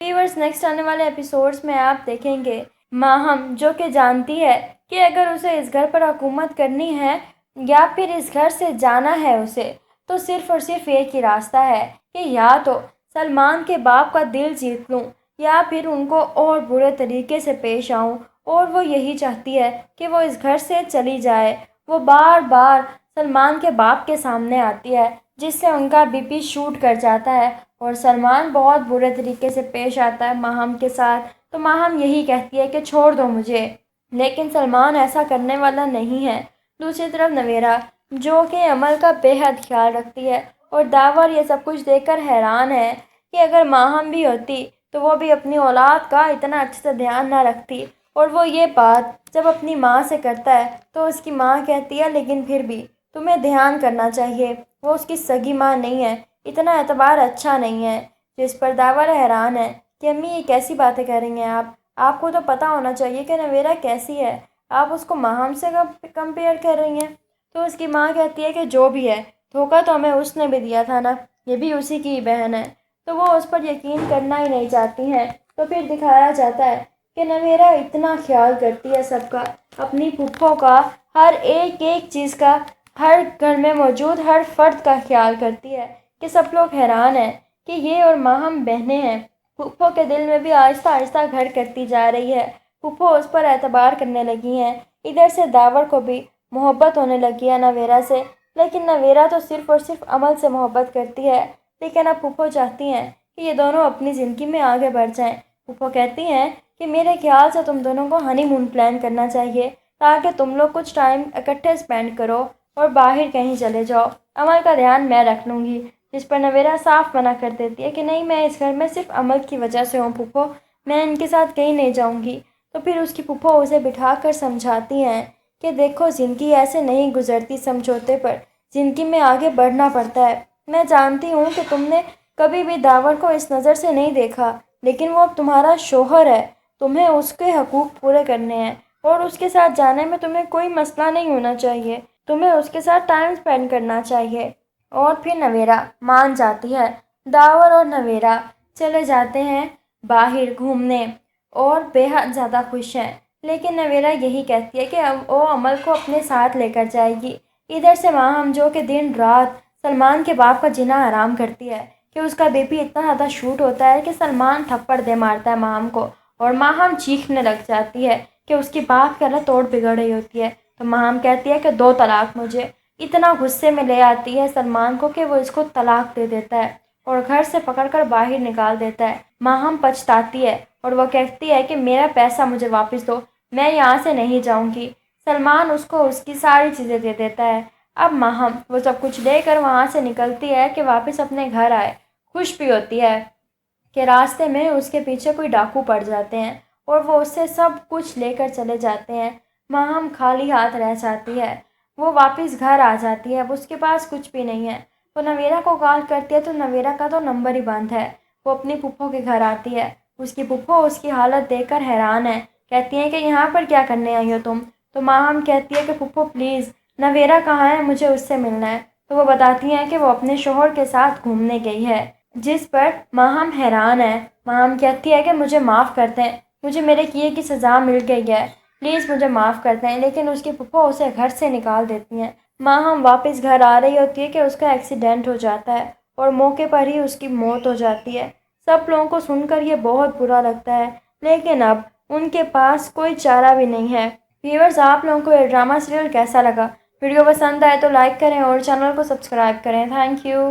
Viewers next آنے والے episodes میں آپ دیکھیں گے ماہم جو کہ جانتی ہے کہ اگر اسے اس گھر پر حکومت کرنی ہے یا پھر اس گھر سے جانا ہے اسے، تو صرف اور صرف ایک ہی راستہ ہے کہ یا تو سلمان کے باپ کا دل جیت لوں یا پھر ان کو اور برے طریقے سے پیش آؤں، اور وہ یہی چاہتی ہے کہ وہ اس گھر سے چلی جائے۔ وہ بار بار سلمان کے باپ کے سامنے آتی ہے جس سے ان کا بی پی شوٹ کر جاتا ہے، اور سلمان بہت برے طریقے سے پیش آتا ہے ماہم کے ساتھ، تو ماہم یہی کہتی ہے کہ چھوڑ دو مجھے، لیکن سلمان ایسا کرنے والا نہیں ہے۔ دوسری طرف نویرا جو کہ عمل کا بے حد خیال رکھتی ہے، اور داور یہ سب کچھ دیکھ کر حیران ہے کہ اگر ماہم بھی ہوتی تو وہ بھی اپنی اولاد کا اتنا اچھے سے دھیان نہ رکھتی، اور وہ یہ بات جب اپنی ماں سے کرتا ہے تو اس کی ماں کہتی ہے لیکن پھر بھی تمہیں دھیان کرنا چاہیے، وہ اس کی سگی ماں نہیں ہے، اتنا اعتبار اچھا نہیں ہے۔ جس پر داور حیران ہے کہ امی یہ کیسی باتیں کہہ رہی ہیں آپ کو تو پتہ ہونا چاہیے کہ نویرا کیسی ہے، آپ اس کو ماہم سے کمپیئر کر رہی ہیں۔ تو اس کی ماں کہتی ہے کہ جو بھی ہے، دھوکہ تو ہمیں اس نے بھی دیا تھا نا، یہ بھی اسی کی بہن ہے، تو وہ اس پر یقین کرنا ہی نہیں چاہتی ہیں۔ تو پھر دکھایا جاتا ہے کہ نویرا اتنا خیال کرتی ہے سب کا، اپنی پھپھو کا، ہر ایک چیز کا، ہر گھر میں موجود ہر فرد کا خیال کرتی ہے کہ سب لوگ حیران ہیں کہ یہ اور ماہم بہنیں ہیں۔ پھپھو کے دل میں بھی آہستہ آہستہ گھر کرتی جا رہی ہے، پھپھو اس پر اعتبار کرنے لگی ہیں۔ ادھر سے داور کو بھی محبت ہونے لگی ہے نویرا سے، لیکن نویرا تو صرف اور صرف عمل سے محبت کرتی ہے، لیکن اب پھپھو چاہتی ہیں کہ یہ دونوں اپنی زندگی میں آگے بڑھ جائیں۔ پھپھو کہتی ہیں کہ میرے خیال سے تم دونوں کو ہنی مون پلان کرنا چاہیے تاکہ تم لوگ کچھ ٹائم اکٹھے اسپینڈ کرو اور باہر کہیں چلے جاؤ، عمل کا دھیان میں رکھ لوں گی۔ جس پر نویرا صاف منع کر دیتی ہے کہ نہیں، میں اس گھر میں صرف عمل کی وجہ سے ہوں پھپھو، میں ان کے ساتھ کہیں نہیں جاؤں گی۔ تو پھر اس کی پھپھو اسے بٹھا کر سمجھاتی ہیں کہ دیکھو زندگی ایسے نہیں گزرتی سمجھوتے پر، زندگی میں آگے بڑھنا پڑتا ہے۔ میں جانتی ہوں کہ تم نے کبھی بھی داور کو اس نظر سے نہیں دیکھا، لیکن وہ اب تمہارا شوہر ہے، تمہیں اس کے حقوق پورے کرنے ہیں، اور اس کے ساتھ جانے میں تمہیں کوئی مسئلہ نہیں ہونا چاہیے، تمہیں اس کے ساتھ ٹائم اسپینڈ کرنا چاہیے۔ اور پھر نویرا مان جاتی ہے۔ داور اور نویرا چلے جاتے ہیں باہر گھومنے اور بے حد زیادہ خوش ہیں، لیکن نویرا یہی کہتی ہے کہ وہ عمل کو اپنے ساتھ لے کر جائے گی۔ ادھر سے ماہم جو کہ دن رات سلمان کے باپ کا جینا حرام کرتی ہے کہ اس کا بی پی اتنا زیادہ شوٹ ہوتا ہے کہ سلمان تھپڑ دے مارتا ہے ماہم کو، اور ماہم چیخنے لگ جاتی ہے کہ اس کی باپ کا توڑ بگڑ رہی ہوتی ہے۔ تو ماہم کہتی ہے کہ 2 طلاق مجھے، اتنا غصے میں لے آتی ہے سلمان کو کہ وہ اس کو طلاق دے دیتا ہے اور گھر سے پکڑ کر باہر نکال دیتا ہے۔ ماہم پچھتاتی ہے اور وہ کہتی ہے کہ میرا پیسہ مجھے واپس دو، میں یہاں سے نہیں جاؤں گی۔ سلمان اس کو اس کی ساری چیزیں دے دیتا ہے۔ اب ماہم وہ سب کچھ لے کر وہاں سے نکلتی ہے کہ واپس اپنے گھر آئے، خوش بھی ہوتی ہے کہ راستے میں اس کے پیچھے کوئی ڈاکو پڑ جاتے ہیں اور وہ اس سے سب کچھ لے کر چلے جاتے ہیں۔ ماہم خالی ہاتھ رہ جاتی ہے، وہ واپس گھر آ جاتی ہے، اب اس کے پاس کچھ بھی نہیں ہے۔ وہ نویرا کو کال کرتی ہے تو نویرا کا تو نمبر ہی بند ہے۔ وہ اپنی پھپھو کے گھر آتی ہے، اس کی پھپھو اس کی حالت دیکھ کر حیران ہے، کہتی ہیں کہ یہاں پر کیا کرنے آئی ہو تم؟ تو ماہم کہتی ہے کہ پھپھو پلیز نویرا کہاں ہے، مجھے اس سے ملنا ہے۔ تو وہ بتاتی ہیں کہ وہ اپنے شوہر کے ساتھ گھومنے گئی ہے، جس پر ماہم حیران ہے۔ ماہم کہتی ہے کہ مجھے معاف کر دیں، مجھے میرے کیے کی سزا مل گئی ہے، پلیز مجھے معاف کر دیں، لیکن اس کی پھپھو اسے گھر سے نکال دیتی ہیں۔ ماہم واپس گھر آ رہی ہوتی ہے کہ اس کا ایکسیڈنٹ ہو جاتا ہے اور موقع پر ہی اس کی موت ہو جاتی ہے۔ سب لوگوں کو سن کر یہ بہت برا لگتا ہے، لیکن اب ان کے پاس کوئی چارہ بھی نہیں ہے۔ ویورز، آپ لوگوں کو یہ ڈرامہ سیریل کیسا لگا؟ ویڈیو پسند آئے تو لائک کریں اور چینل کو سبسکرائب کریں۔ Thank you.